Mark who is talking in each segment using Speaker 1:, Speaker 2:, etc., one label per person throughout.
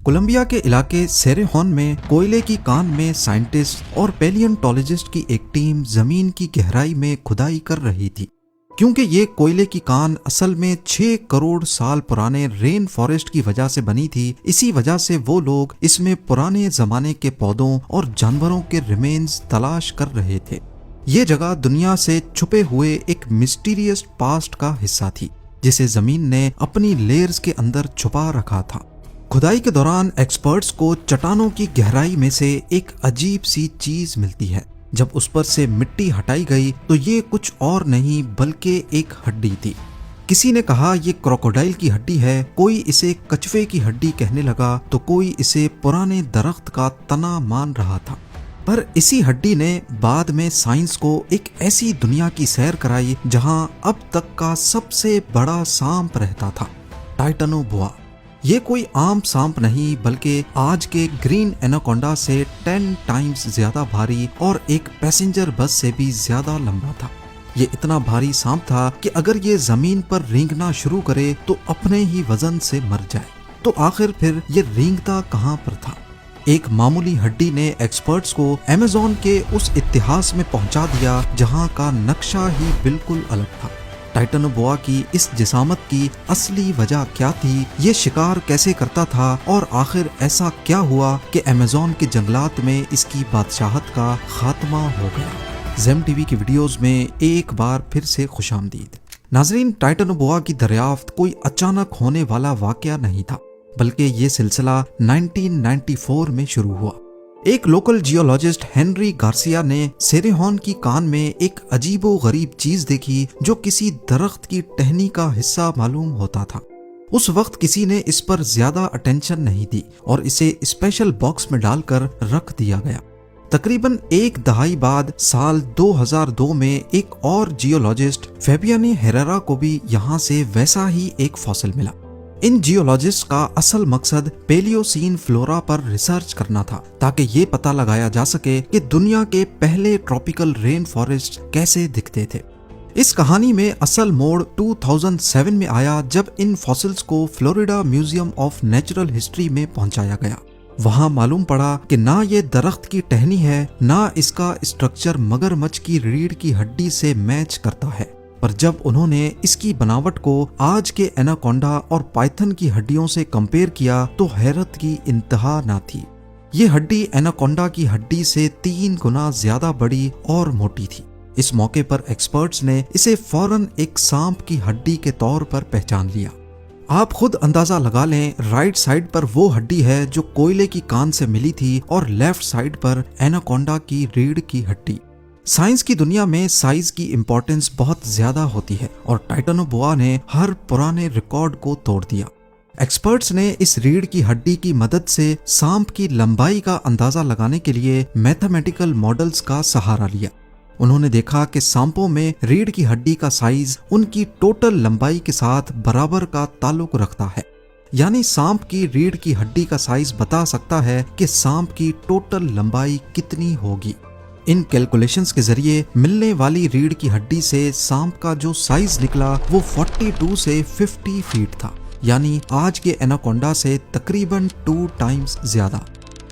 Speaker 1: Colombia के इलाके सेरेहोन में कोयले की कान में साइंटिस्ट और पैलियोंटोलॉजिस्ट की एक टीम जमीन की गहराई में खुदाई कर रही थी। क्योंकि ये कोयले की कान असल में 6 करोड़ साल पुराने रेन फॉरेस्ट की वजह से बनी थी, इसी वजह से वो लोग इसमें पुराने जमाने के पौधों और जानवरों के रिमेन्स तलाश कर रहे थे। ये जगह दुनिया से छुपे हुए एक मिस्टीरियस पास्ट का हिस्सा थी, जिसे जमीन ने अपनी लेयर्स के अंदर छुपा रखा था। खुदाई के दौरान एक्सपर्ट्स को चट्टानों की गहराई में से एक अजीब सी चीज मिलती है। जब उस पर से मिट्टी हटाई गई तो ये कुछ और नहीं बल्कि एक हड्डी थी। किसी ने कहा ये क्रोकोडाइल की हड्डी है, कोई इसे कछुए की हड्डी कहने लगा तो कोई इसे पुराने दरख्त का तना मान रहा था। पर इसी हड्डी ने बाद में साइंस को एक ऐसी दुनिया की सैर कराई जहां अब तक का सबसे बड़ा सांप रहता था, टाइटनोबोआ। ये कोई आम सांप नहीं बल्कि आज के ग्रीन एनाकोंडा से 10 टाइम्स ज्यादा भारी और एक पैसेंजर बस से भी ज्यादा लंबा था। ये इतना भारी सांप था कि अगर ये जमीन पर रेंगना शुरू करे तो अपने ही वजन से मर जाए। तो आखिर फिर ये रेंगता कहाँ पर था? एक मामूली हड्डी ने एक्सपर्ट्स को अमेज़न के उस इतिहास में पहुंचा दिया जहां का नक्शा ही बिल्कुल अलग था। टाइटनोबोआ की इस जिसामत की असली वजह क्या थी, ये शिकार कैसे करता था और आखिर ऐसा क्या हुआ कि अमेज़न के जंगलात में इसकी बादशाहत का खात्मा हो गया। ज़ेम टीवी की वीडियोस में एक बार फिर से खुशामदीद। नाजरीन, टाइटनोबोआ की दरियाफ्त कोई अचानक होने वाला वाकया नहीं था, बल्कि ये सिलसिला 1994 में शुरू हुआ। एक लोकल जियोलॉजिस्ट हेनरी गार्सिया ने सेरेहोन की कान में एक अजीबो गरीब चीज देखी जो किसी दरख्त की टहनी का हिस्सा मालूम होता था। उस वक्त किसी ने इस पर ज्यादा अटेंशन नहीं दी और इसे स्पेशल बॉक्स में डालकर रख दिया गया। तकरीबन एक दहाई बाद साल 2002 में एक और जियोलॉजिस्ट फेबियानी हेरेरा को भी यहाँ से वैसा ही एक फॉसिल मिला। इन जियोलॉजिस्ट का असल मकसद पेलियोसीन फ्लोरा पर रिसर्च करना था, ताकि ये पता लगाया जा सके कि दुनिया के पहले ट्रॉपिकल रेन फॉरेस्ट कैसे दिखते थे। इस कहानी में असल मोड़ 2007 में आया जब इन फॉसिल्स को Florida museum of natural history में पहुंचाया गया। वहां मालूम पड़ा कि ना ये दरख्त की टहनी है, ना इसका स्ट्रक्चर मगरमच्छ की रीढ़ की हड्डी से मैच करता है। पर जब उन्होंने इसकी बनावट को आज के एनाकोंडा और पाइथन की हड्डियों से कंपेयर किया तो हैरत की इंतहा ना थी। ये हड्डी एनाकोंडा की हड्डी से 3 गुना ज्यादा बड़ी और मोटी थी। इस मौके पर एक्सपर्ट्स ने इसे फौरन एक सांप की हड्डी के तौर पर पहचान लिया। आप खुद अंदाजा लगा लें, राइट साइड पर वो हड्डी है जो कोयले की कान से मिली थी और लेफ्ट साइड पर एनाकोंडा की रीढ़ की हड्डी। साइंस की दुनिया में साइज की इंपॉर्टेंस बहुत ज्यादा होती है और टाइटनोबोआ ने हर पुराने रिकॉर्ड को तोड़ दिया। एक्सपर्ट्स ने इस रीढ़ की हड्डी की मदद से सांप की लंबाई का अंदाजा लगाने के लिए मैथमेटिकल मॉडल्स का सहारा लिया। उन्होंने देखा कि सांपों में रीढ़ की हड्डी का साइज उनकी टोटल लंबाई के साथ बराबर का ताल्लुक रखता है। यानी सांप की रीढ़ की हड्डी का साइज बता सकता है कि सांप की टोटल लंबाई कितनी होगी। इन कैलकुलेशंस के जरिए मिलने वाली रीढ़ की हड्डी से सांप का जो साइज निकला वो 42 से 50 फीट था, यानी आज के एनाकोंडा से तकरीबन 2 टाइम्स ज्यादा।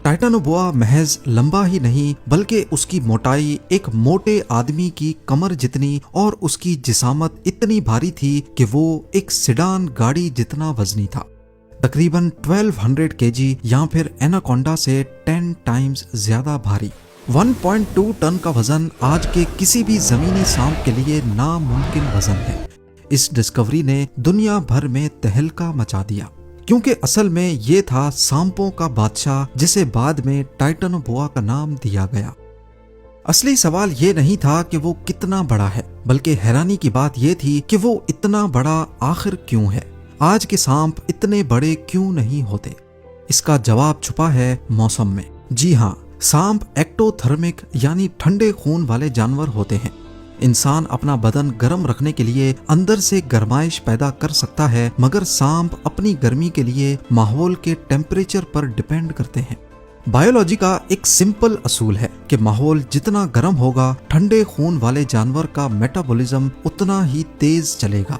Speaker 1: टाइटनोबोआ महज लंबा ही नहीं बल्कि उसकी मोटाई एक मोटे आदमी की कमर जितनी और उसकी जिसामत इतनी भारी थी कि वो एक सिडान गाड़ी जितना वजनी था, तकरीबन 1200 केजी या फिर एनाकोंडा से 10 टाइम्स ज्यादा भारी। 1.2 टन का वजन आज के किसी भी जमीनी सांप के लिए नामुमकिन वजन है। इस डिस्कवरी ने दुनिया भर में तहलका मचा दिया, क्योंकि असल में ये था सांपों का बादशाह जिसे बाद में टाइटनोबोआ का नाम दिया गया। असली सवाल ये नहीं था कि वो कितना बड़ा है, बल्कि हैरानी की बात ये थी कि वो इतना बड़ा आखिर क्यों है। आज के सांप इतने बड़े क्यों नहीं होते? इसका जवाब छुपा है मौसम में। जी हाँ, सांप एक्टोथर्मिक यानी ठंडे खून वाले जानवर होते हैं। इंसान अपना बदन गर्म रखने के लिए अंदर से गर्माइश पैदा कर सकता है, मगर सांप अपनी गर्मी के लिए माहौल के टेम्परेचर पर डिपेंड करते हैं। बायोलॉजी का एक सिंपल असूल है कि माहौल जितना गर्म होगा, ठंडे खून वाले जानवर का मेटाबॉलिज्म उतना ही तेज चलेगा।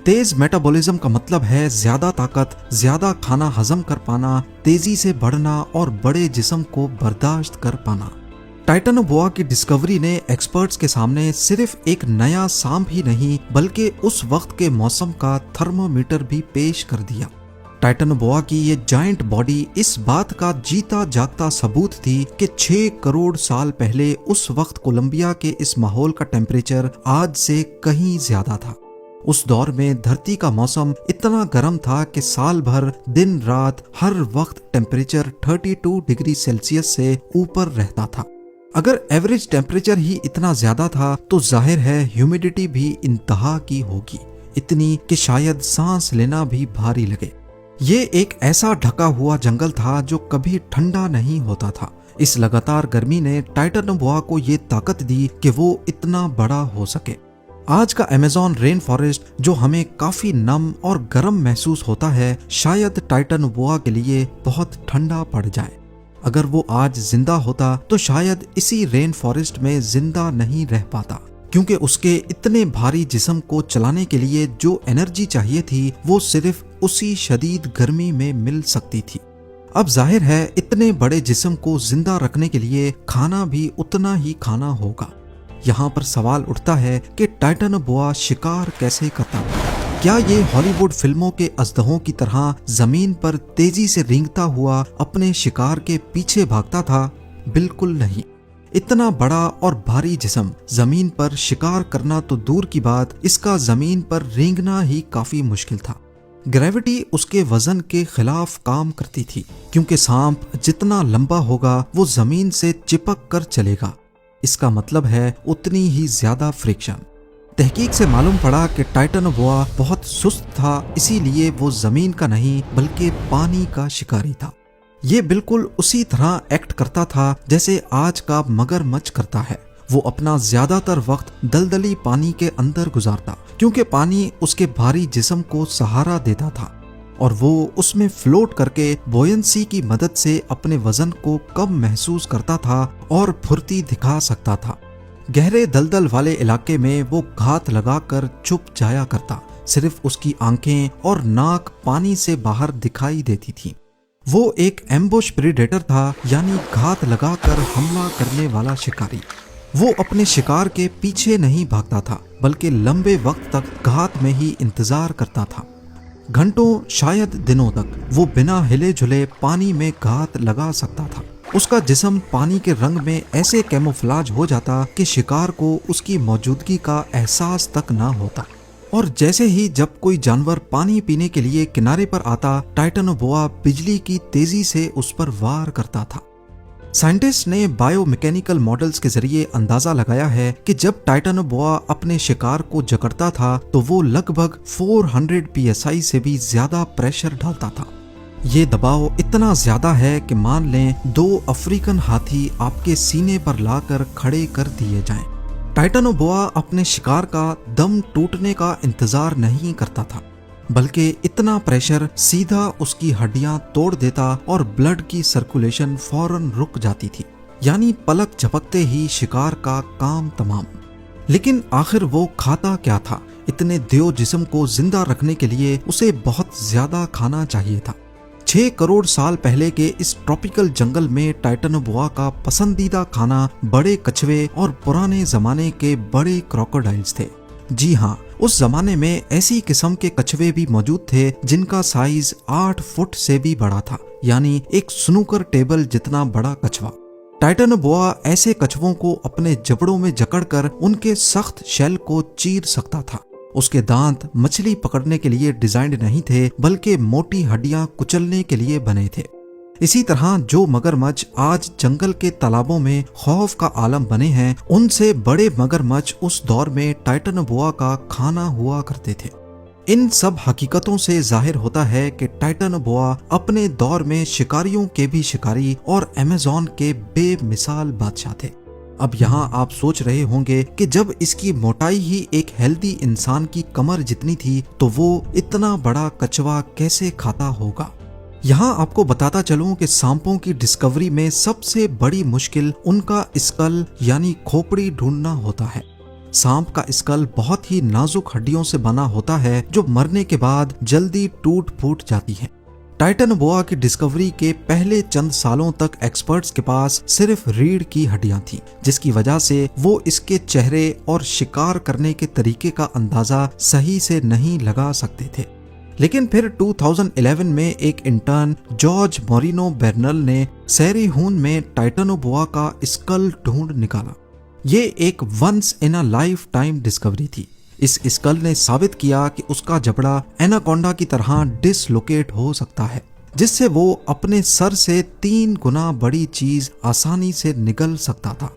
Speaker 1: तेज मेटाबॉलिज्म का मतलब है ज्यादा ताकत, ज्यादा खाना हजम कर पाना, तेजी से बढ़ना और बड़े जिस्म को बर्दाश्त कर पाना। टाइटनोबोआ की डिस्कवरी ने एक्सपर्ट्स के सामने सिर्फ एक नया सांप ही नहीं बल्कि उस वक्त के मौसम का थर्मोमीटर भी पेश कर दिया। टाइटनोबोआ की ये जायंट बॉडी इस बात का जीता जागता सबूत थी कि 6 करोड़ साल पहले उस वक्त कोलंबिया के इस माहौल का टेम्परेचर आज से कहीं ज्यादा था। उस दौर में धरती का मौसम इतना गर्म था कि साल भर दिन रात हर वक्त टेम्परेचर 32 डिग्री सेल्सियस से ऊपर रहता था। अगर एवरेज टेम्परेचर ही इतना ज्यादा था तो जाहिर है ह्यूमिडिटी भी इंतहा की होगी, इतनी कि शायद सांस लेना भी भारी लगे। ये एक ऐसा ढका हुआ जंगल था जो कभी ठंडा नहीं होता था। इस लगातार गर्मी ने टाइटनोबोआ को ये ताकत दी कि वो इतना बड़ा हो सके। आज का अमेज़न रेन फॉरेस्ट जो हमें काफी नम और गर्म महसूस होता है, शायद टाइटनोबोआ के लिए बहुत ठंडा पड़ जाए। अगर वो आज जिंदा होता तो शायद इसी रेन फॉरेस्ट में जिंदा नहीं रह पाता, क्योंकि उसके इतने भारी जिस्म को चलाने के लिए जो एनर्जी चाहिए थी वो सिर्फ उसी शदीद गर्मी में मिल सकती थी। अब जाहिर है इतने बड़े जिस्म को जिंदा रखने के लिए खाना भी उतना ही खाना होगा। यहाँ पर सवाल उठता है कि टाइटनोबोआ शिकार कैसे करता था? क्या ये हॉलीवुड फिल्मों के अजदहों की तरह जमीन पर तेजी से रेंगता हुआ अपने शिकार के पीछे भागता था? बिल्कुल नहीं। इतना बड़ा और भारी जिस्म जमीन पर शिकार करना तो दूर की बात, इसका जमीन पर रेंगना ही काफी मुश्किल था। ग्रेविटी उसके वजन के खिलाफ काम करती थी, क्योंकि सांप जितना लंबा होगा वो जमीन से चिपक कर चलेगा। इसका मतलब है उतनी ही ज्यादा फ्रिक्शन। तहकीक से मालूम पड़ा कि टाइटनोबोआ बहुत सुस्त था, इसीलिए वो जमीन का नहीं बल्कि पानी का शिकारी था। ये बिल्कुल उसी तरह एक्ट करता था जैसे आज का मगरमच्छ करता है। वो अपना ज्यादातर वक्त दलदली पानी के अंदर गुजारता, क्योंकि पानी उसके भारी जिस्म को सहारा देता था और वो उसमें फ्लोट करके बोयंसी की मदद से अपने वजन को कम महसूस करता था और फुर्ती दिखा सकता था। गहरे दलदल वाले इलाके में वो घात लगाकर छुप जाया करता, सिर्फ उसकी आंखें और नाक पानी से बाहर दिखाई देती थी। वो एक एम्बुश प्रीडेटर था, यानी घात लगाकर हमला करने वाला शिकारी। वो अपने शिकार के पीछे नहीं भागता था बल्कि लंबे वक्त तक घात में ही इंतजार करता था। घंटों शायद दिनों तक वो बिना हिले झुले पानी में घात लगा सकता था। उसका जिस्म पानी के रंग में ऐसे कैमोफ्लाज हो जाता कि शिकार को उसकी मौजूदगी का एहसास तक ना होता। और जैसे ही जब कोई जानवर पानी पीने के लिए किनारे पर आता, टाइटनोबोआ बिजली की तेजी से उस पर वार करता था। साइंटिस्ट ने बायोमैकेनिकल मॉडल्स के जरिए अंदाजा लगाया है कि जब टाइटनोबोआ अपने शिकार को जकड़ता था तो वो लगभग 400 psi से भी ज्यादा प्रेशर डालता था। ये दबाव इतना ज्यादा है कि मान लें 2 अफ्रीकन हाथी आपके सीने पर लाकर खड़े कर दिए जाएं। टाइटनोबोआ अपने शिकार का दम टूटने का इंतजार नहीं करता था, बल्कि इतना प्रेशर सीधा उसकी हड्डियां तोड़ देता और ब्लड की सर्कुलेशन फौरन रुक जाती थी, यानी पलक झपकते ही शिकार का काम तमाम। लेकिन आखिर वो खाता क्या था? इतने देव जिस्म को जिंदा रखने के लिए उसे बहुत ज्यादा खाना चाहिए था। 6 करोड़ साल पहले के इस ट्रॉपिकल जंगल में टाइटनोबोआ का पसंदीदा खाना बड़े कछुए और पुराने जमाने के बड़े क्रोकोडाइल्स थे। जी हाँ, उस जमाने में ऐसी किस्म के कछुए भी मौजूद थे जिनका साइज 8 फुट से भी बड़ा था, यानी एक स्नूकर टेबल जितना बड़ा कछुआ। टाइटनोबोआ ऐसे कछुओं को अपने जबड़ों में जकड़कर उनके सख्त शेल को चीर सकता था। उसके दांत मछली पकड़ने के लिए डिजाइंड नहीं थे बल्कि मोटी हड्डियां कुचलने के लिए बने थे। इसी तरह जो मगरमच्छ आज जंगल के तालाबों में खौफ का आलम बने हैं, उनसे बड़े मगरमच्छ उस दौर में टाइटनोबोआ का खाना हुआ करते थे। इन सब हकीकतों से जाहिर होता है कि टाइटनोबोआ अपने दौर में शिकारियों के भी शिकारी और अमेज़न के बेमिसाल बादशाह थे। अब यहाँ आप सोच रहे होंगे कि जब इसकी मोटाई ही एक हेल्दी इंसान की कमर जितनी थी तो वो इतना बड़ा कछुआ कैसे खाता होगा। यहाँ आपको बताता चलूं कि सांपों की डिस्कवरी में सबसे बड़ी मुश्किल उनका स्कल यानी खोपड़ी ढूंढना होता है। सांप का स्कल बहुत ही नाजुक हड्डियों से बना होता है जो मरने के बाद जल्दी टूट फूट जाती है। टाइटैनोबोआ की डिस्कवरी के पहले चंद सालों तक एक्सपर्ट्स के पास सिर्फ रीढ़ की हड्डियां थी, जिसकी वजह से वो इसके चेहरे और शिकार करने के तरीके का अंदाजा सही से नहीं लगा सकते थे। लेकिन फिर 2011 में एक इंटर्न जॉर्ज मोरिनो बेर्नल ने सेरीहून में टाइटैनोबोआ का स्कल ढूंढ निकाला। ये एक once in a lifetime discovery थी। इस स्कल ने साबित किया कि उसका जबड़ा एनाकोंडा की तरह डिसलोकेट हो सकता है, जिससे वो अपने सर से 3 गुना बड़ी चीज आसानी से निगल सकता था।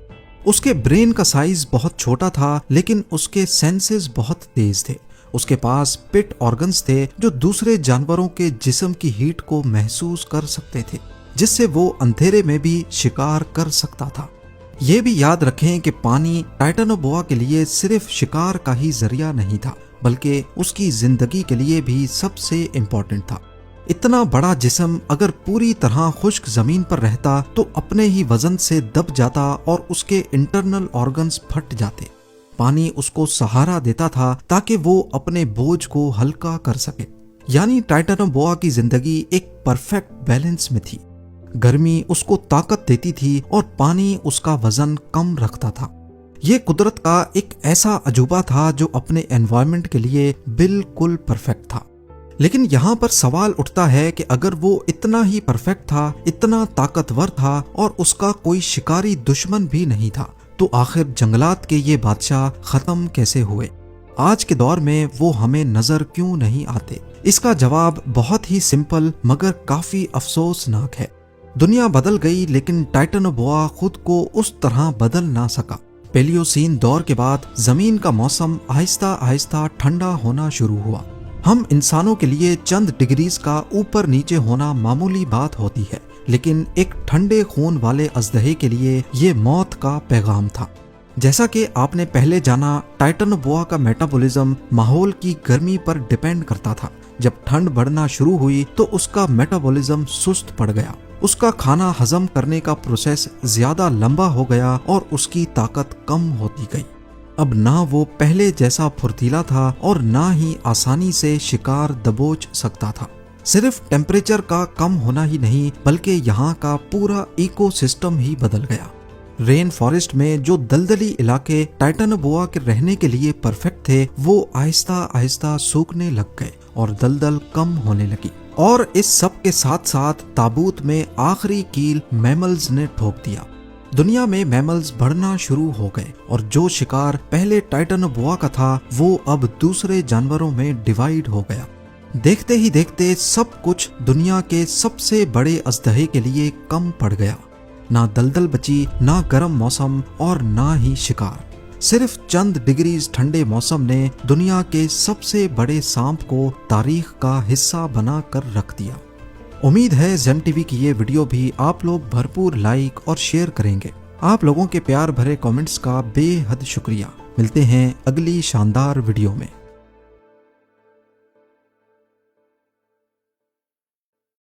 Speaker 1: उसके ब्रेन का साइज बहुत छोटा था, लेकिन उसके सेंसेस बहुत तेज थे। उसके पास पिट ऑर्गन्स थे जो दूसरे जानवरों के जिस्म की हीट को महसूस कर सकते थे, जिससे वो अंधेरे में भी शिकार कर सकता था। ये भी याद रखें कि पानी टाइटैनोबोआ के लिए सिर्फ शिकार का ही जरिया नहीं था, बल्कि उसकी जिंदगी के लिए भी सबसे इम्पोर्टेंट था। इतना बड़ा जिस्म अगर पूरी तरह खुश्क जमीन पर रहता तो अपने ही वजन से दब जाता और उसके इंटरनल ऑर्गन्स फट जाते। पानी उसको सहारा देता था ताकि वो अपने बोझ को हल्का कर सके। यानी टाइटैनोबोआ की जिंदगी एक परफेक्ट बैलेंस में थी। गर्मी उसको ताकत देती थी और पानी उसका वजन कम रखता था। ये कुदरत का एक ऐसा अजूबा था जो अपने एनवायरनमेंट के लिए बिल्कुल परफेक्ट था। लेकिन यहाँ पर सवाल उठता है कि अगर वो इतना ही परफेक्ट था, इतना ताकतवर था और उसका कोई शिकारी दुश्मन भी नहीं था, तो आखिर जंगलात के ये बादशाह खत्म कैसे हुए? आज के दौर में वो हमें नजर क्यों नहीं आते? इसका जवाब बहुत ही सिंपल मगर काफी अफसोसनाक है। दुनिया बदल गई, लेकिन टाइटैनोबोआ खुद को उस तरह बदल ना सका। पेलियोसीन दौर के बाद जमीन का मौसम आहिस्ता आहिस्ता ठंडा होना शुरू हुआ। हम इंसानों के लिए चंद डिग्रीज का ऊपर नीचे होना मामूली बात होती है, लेकिन एक ठंडे खून वाले अजदहे के लिए ये मौत का पैगाम था। जैसा कि आपने पहले जाना, टाइटैनोबोआ का मेटाबॉलिज्म माहौल की गर्मी पर डिपेंड करता था। जब ठंड बढ़ना शुरू हुई तो उसका मेटाबॉलिज्म सुस्त पड़ गया। उसका खाना हजम करने का प्रोसेस ज्यादा लंबा हो गया और उसकी ताकत कम होती गई। अब ना वो पहले जैसा फुर्तीला था और ना ही आसानी से शिकार दबोच सकता था। सिर्फ टेम्परेचर का कम होना ही नहीं, बल्कि यहाँ का पूरा इकोसिस्टम ही बदल गया। रेन फॉरेस्ट में जो दलदली इलाके टाइटैनोबोआ के रहने के लिए परफेक्ट थे, वो आहिस्ता आहिस्ता सूखने लग गए और दलदल कम होने लगी। और इस सब के साथ साथ ताबूत में आखिरी कील मैमल्स ने ठोक दिया। दुनिया में मैमल्स बढ़ना शुरू हो गए और जो शिकार पहले टाइटैनोबोआ का था वो अब दूसरे जानवरों में डिवाइड हो गया। देखते ही देखते सब कुछ दुनिया के सबसे बड़े अजदहे के लिए कम पड़ गया। ना दलदल बची, ना गर्म मौसम और ना ही शिकार। सिर्फ चंद डिग्रीज ठंडे मौसम ने दुनिया के सबसे बड़े सांप को तारीख का हिस्सा बना कर रख दिया। उम्मीद है ज़ेम टीवी की ये वीडियो भी आप लोग भरपूर लाइक और शेयर करेंगे। आप लोगों के प्यार भरे कमेंट्स का बेहद शुक्रिया। मिलते हैं अगली शानदार वीडियो में।